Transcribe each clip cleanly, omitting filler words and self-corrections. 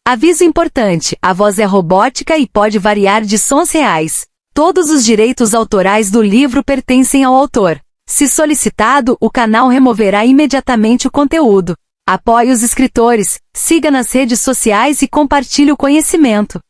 Aviso importante, a voz é robótica e pode variar de sons reais. Todos os direitos autorais do livro pertencem ao autor. Se solicitado, o canal removerá imediatamente o conteúdo. Apoie os escritores, siga nas redes sociais e compartilhe o conhecimento.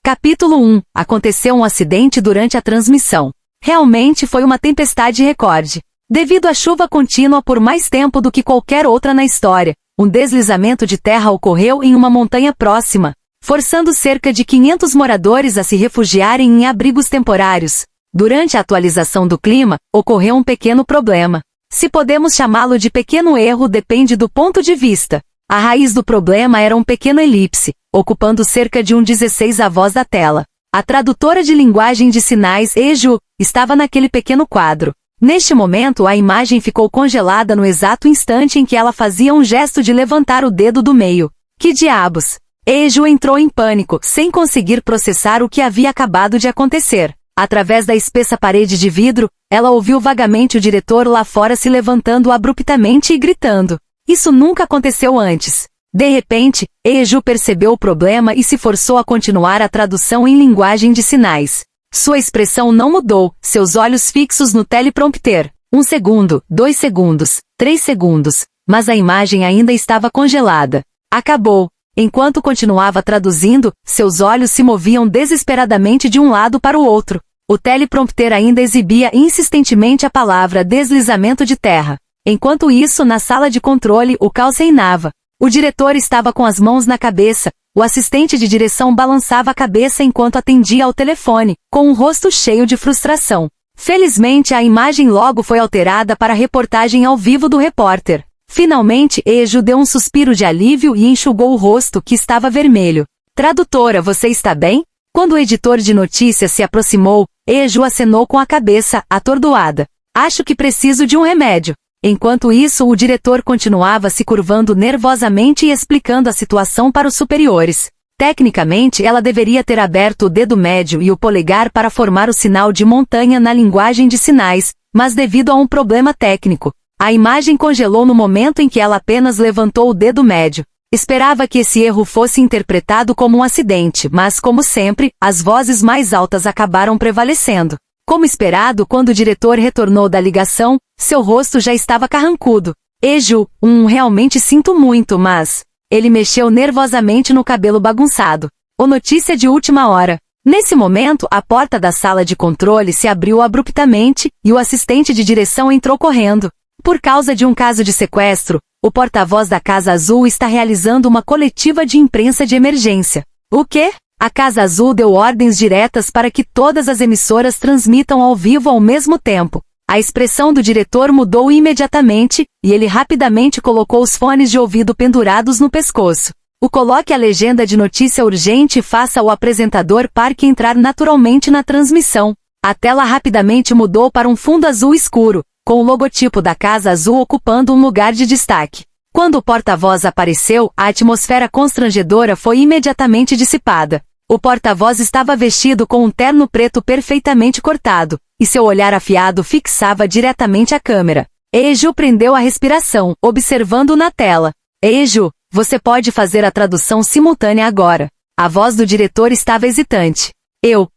Capítulo 1. Aconteceu um acidente durante a transmissão. Realmente foi uma tempestade recorde. Devido à chuva contínua por mais tempo do que qualquer outra na história, um deslizamento de terra ocorreu em uma montanha próxima, forçando cerca de 500 moradores a se refugiarem em abrigos temporários. Durante a atualização do clima, ocorreu um pequeno problema. Se podemos chamá-lo de pequeno erro depende do ponto de vista. A raiz do problema era um pequeno elipse, ocupando cerca de 16 avós da tela. A tradutora de linguagem de sinais, Eju, estava naquele pequeno quadro. Neste momento a imagem ficou congelada no exato instante em que ela fazia um gesto de levantar o dedo do meio. Que diabos! Eju entrou em pânico, sem conseguir processar o que havia acabado de acontecer. Através da espessa parede de vidro, ela ouviu vagamente o diretor lá fora se levantando abruptamente e gritando. Isso nunca aconteceu antes. De repente, Eju percebeu o problema e se forçou a continuar a tradução em linguagem de sinais. Sua expressão não mudou, seus olhos fixos no teleprompter. 1 segundo, 2 segundos, 3 segundos, mas a imagem ainda estava congelada. Acabou. Enquanto continuava traduzindo, seus olhos se moviam desesperadamente de um lado para o outro. O teleprompter ainda exibia insistentemente a palavra deslizamento de terra. Enquanto isso, na sala de controle, o caos reinava. O diretor estava com as mãos na cabeça, o assistente de direção balançava a cabeça enquanto atendia ao telefone, com um rosto cheio de frustração. Felizmente a imagem logo foi alterada para a reportagem ao vivo do repórter. Finalmente Eju deu um suspiro de alívio e enxugou o rosto que estava vermelho. Tradutora, você está bem? Quando o editor de notícias se aproximou, Eju acenou com a cabeça, atordoada. Acho que preciso de um remédio. Enquanto isso, o diretor continuava se curvando nervosamente e explicando a situação para os superiores. Tecnicamente, ela deveria ter aberto o dedo médio e o polegar para formar o sinal de montanha na linguagem de sinais, mas devido a um problema técnico, a imagem congelou no momento em que ela apenas levantou o dedo médio. Esperava que esse erro fosse interpretado como um acidente, mas, como sempre, as vozes mais altas acabaram prevalecendo. Como esperado, quando o diretor retornou da ligação, seu rosto já estava carrancudo. Eju, realmente sinto muito, mas... Ele mexeu nervosamente no cabelo bagunçado. Notícia de última hora. Nesse momento, a porta da sala de controle se abriu abruptamente, e o assistente de direção entrou correndo. Por causa de um caso de sequestro, o porta-voz da Casa Azul está realizando uma coletiva de imprensa de emergência. O quê? A Casa Azul deu ordens diretas para que todas as emissoras transmitam ao vivo ao mesmo tempo. A expressão do diretor mudou imediatamente, e ele rapidamente colocou os fones de ouvido pendurados no pescoço. Coloque a legenda de notícia urgente e faça o apresentador Park entrar naturalmente na transmissão. A tela rapidamente mudou para um fundo azul escuro, com o logotipo da Casa Azul ocupando um lugar de destaque. Quando o porta-voz apareceu, a atmosfera constrangedora foi imediatamente dissipada. O porta-voz estava vestido com um terno preto perfeitamente cortado, e seu olhar afiado fixava diretamente a câmera. Eju prendeu a respiração, observando na tela. Eju, você pode fazer a tradução simultânea agora. A voz do diretor estava hesitante.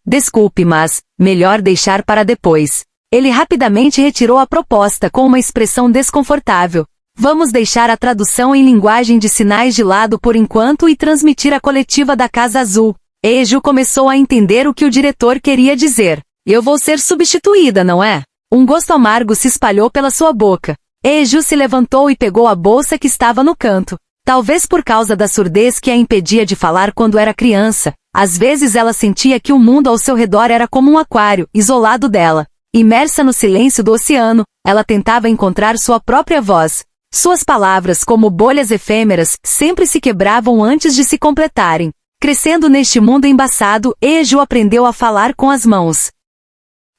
Desculpe, mas, melhor deixar para depois. Ele rapidamente retirou a proposta com uma expressão desconfortável. Vamos deixar a tradução em linguagem de sinais de lado por enquanto e transmitir a coletiva da Casa Azul. Eju começou a entender o que o diretor queria dizer. Eu vou ser substituída, não é? Um gosto amargo se espalhou pela sua boca. Eju se levantou e pegou a bolsa que estava no canto. Talvez por causa da surdez que a impedia de falar quando era criança, às vezes ela sentia que o mundo ao seu redor era como um aquário, isolado dela. Imersa no silêncio do oceano, ela tentava encontrar sua própria voz. Suas palavras, como bolhas efêmeras, sempre se quebravam antes de se completarem. Crescendo neste mundo embaçado, Eju aprendeu a falar com as mãos.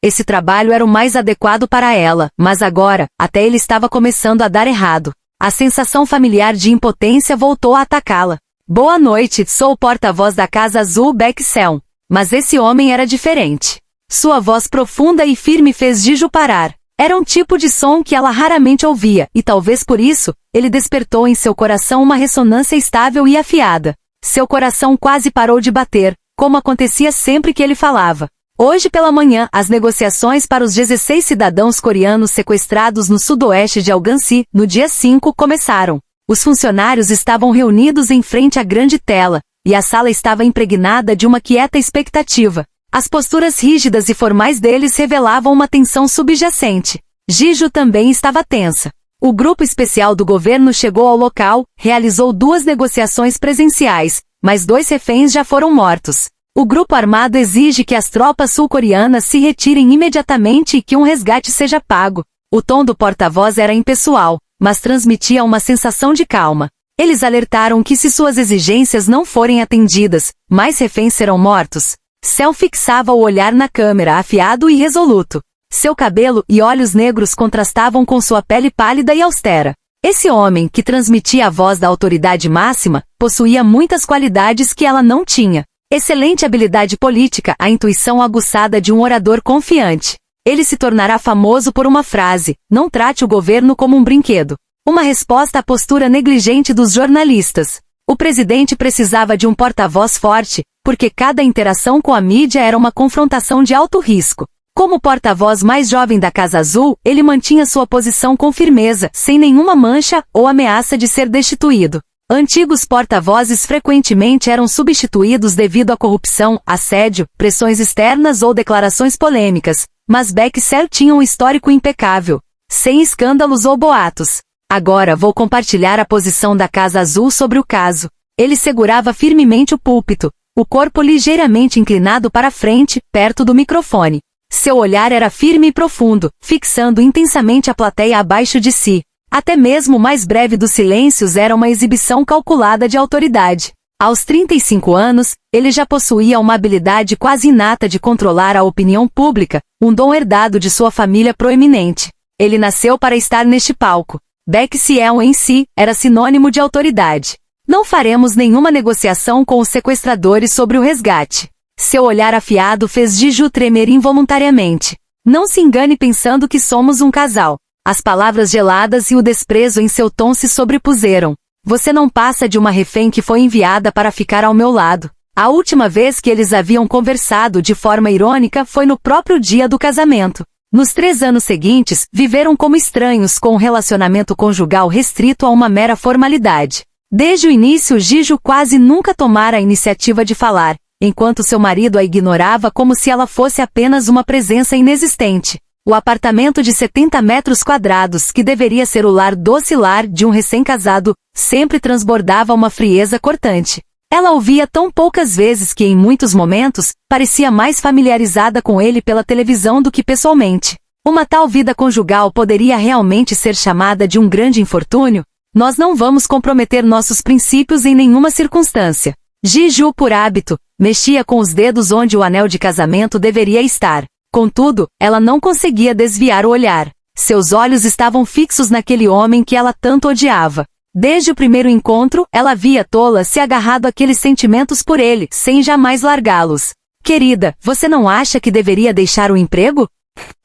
Esse trabalho era o mais adequado para ela, mas agora, até ele estava começando a dar errado. A sensação familiar de impotência voltou a atacá-la. Boa noite, sou o porta-voz da Casa Azul Baekseon. Mas esse homem era diferente. Sua voz profunda e firme fez Jiju parar. Era um tipo de som que ela raramente ouvia, e talvez por isso, ele despertou em seu coração uma ressonância estável e afiada. Seu coração quase parou de bater, como acontecia sempre que ele falava. Hoje pela manhã, as negociações para os 16 cidadãos coreanos sequestrados no sudoeste de Algansi, no dia 5, começaram. Os funcionários estavam reunidos em frente à grande tela, e a sala estava impregnada de uma quieta expectativa. As posturas rígidas e formais deles revelavam uma tensão subjacente. Ji-ju também estava tensa. O grupo especial do governo chegou ao local, realizou 2 negociações presenciais, mas 2 reféns já foram mortos. O grupo armado exige que as tropas sul-coreanas se retirem imediatamente e que um resgate seja pago. O tom do porta-voz era impessoal, mas transmitia uma sensação de calma. Eles alertaram que se suas exigências não forem atendidas, mais reféns serão mortos. Seo fixava o olhar na câmera, afiado e resoluto. Seu cabelo e olhos negros contrastavam com sua pele pálida e austera. Esse homem, que transmitia a voz da autoridade máxima, possuía muitas qualidades que ela não tinha. Excelente habilidade política, a intuição aguçada de um orador confiante. Ele se tornará famoso por uma frase: não trate o governo como um brinquedo. Uma resposta à postura negligente dos jornalistas. O presidente precisava de um porta-voz forte, porque cada interação com a mídia era uma confrontação de alto risco. Como porta-voz mais jovem da Casa Azul, ele mantinha sua posição com firmeza, sem nenhuma mancha ou ameaça de ser destituído. Antigos porta-vozes frequentemente eram substituídos devido à corrupção, assédio, pressões externas ou declarações polêmicas, mas Baek-seo tinha um histórico impecável, sem escândalos ou boatos. Agora vou compartilhar a posição da Casa Azul sobre o caso. Ele segurava firmemente o púlpito, o corpo ligeiramente inclinado para frente, perto do microfone. Seu olhar era firme e profundo, fixando intensamente a plateia abaixo de si. Até mesmo o mais breve dos silêncios era uma exibição calculada de autoridade. Aos 35 anos, ele já possuía uma habilidade quase inata de controlar a opinião pública, um dom herdado de sua família proeminente. Ele nasceu para estar neste palco. Baek-seo em si era sinônimo de autoridade. Não faremos nenhuma negociação com os sequestradores sobre o resgate. Seu olhar afiado fez Ji-ju tremer involuntariamente. Não se engane pensando que somos um casal. As palavras geladas e o desprezo em seu tom se sobrepuseram. Você não passa de uma refém que foi enviada para ficar ao meu lado. A última vez que eles haviam conversado de forma irônica foi no próprio dia do casamento. Nos 3 anos seguintes, viveram como estranhos com um relacionamento conjugal restrito a uma mera formalidade. Desde o início, Ji-ju quase nunca tomara a iniciativa de falar, enquanto seu marido a ignorava como se ela fosse apenas uma presença inexistente. O apartamento de 70 metros quadrados, que deveria ser o lar docilar de um recém-casado, sempre transbordava uma frieza cortante. Ela o via tão poucas vezes que, em muitos momentos, parecia mais familiarizada com ele pela televisão do que pessoalmente. Uma tal vida conjugal poderia realmente ser chamada de um grande infortúnio? Nós não vamos comprometer nossos princípios em nenhuma circunstância. Ji-ju, por hábito, mexia com os dedos onde o anel de casamento deveria estar. Contudo, ela não conseguia desviar o olhar. Seus olhos estavam fixos naquele homem que ela tanto odiava. Desde o primeiro encontro, ela via tola se agarrado àqueles sentimentos por ele, sem jamais largá-los. Querida, você não acha que deveria deixar o emprego?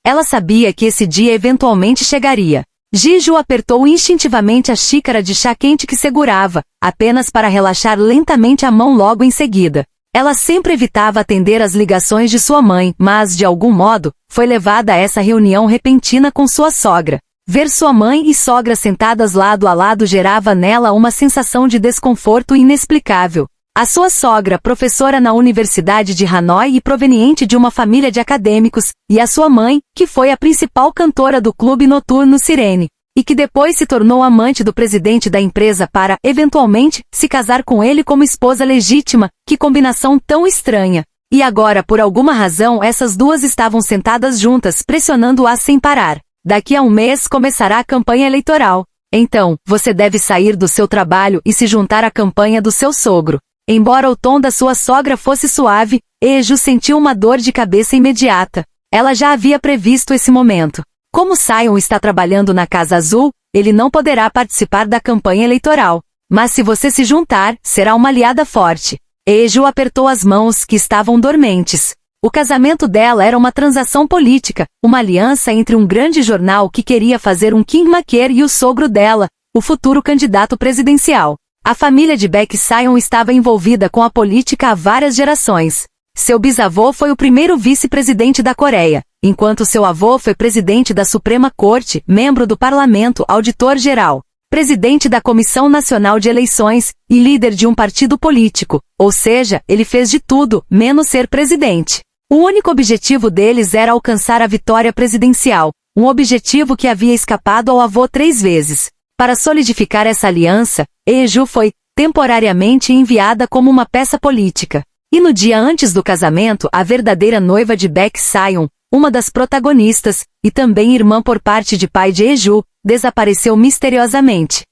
Ela sabia que esse dia eventualmente chegaria. Ji-ju apertou instintivamente a xícara de chá quente que segurava, apenas para relaxar lentamente a mão logo em seguida. Ela sempre evitava atender às ligações de sua mãe, mas, de algum modo, foi levada a essa reunião repentina com sua sogra. Ver sua mãe e sogra sentadas lado a lado gerava nela uma sensação de desconforto inexplicável. A sua sogra, professora na Universidade de Hanoi e proveniente de uma família de acadêmicos, e a sua mãe, que foi a principal cantora do clube noturno Sirene, e que depois se tornou amante do presidente da empresa para, eventualmente, se casar com ele como esposa legítima. Que combinação tão estranha! E agora, por alguma razão, essas duas estavam sentadas juntas, pressionando-a sem parar. Daqui a um mês começará a campanha eleitoral. Então, você deve sair do seu trabalho e se juntar à campanha do seu sogro. Embora o tom da sua sogra fosse suave, Eju sentiu uma dor de cabeça imediata. Ela já havia previsto esse momento. Como Sion está trabalhando na Casa Azul, ele não poderá participar da campanha eleitoral. Mas se você se juntar, será uma aliada forte. Eju apertou as mãos que estavam dormentes. O casamento dela era uma transação política, uma aliança entre um grande jornal que queria fazer um kingmaker e o sogro dela, o futuro candidato presidencial. A família de Baek Sion estava envolvida com a política há várias gerações. Seu bisavô foi o primeiro vice-presidente da Coreia, enquanto seu avô foi presidente da Suprema Corte, membro do Parlamento, auditor-geral, presidente da Comissão Nacional de Eleições e líder de um partido político, ou seja, ele fez de tudo, menos ser presidente. O único objetivo deles era alcançar a vitória presidencial, um objetivo que havia escapado ao avô 3 vezes. Para solidificar essa aliança, Eju foi, temporariamente, enviada como uma peça política. E no dia antes do casamento, a verdadeira noiva de Baek Sion, uma das protagonistas, e também irmã por parte de pai de Eju, desapareceu misteriosamente.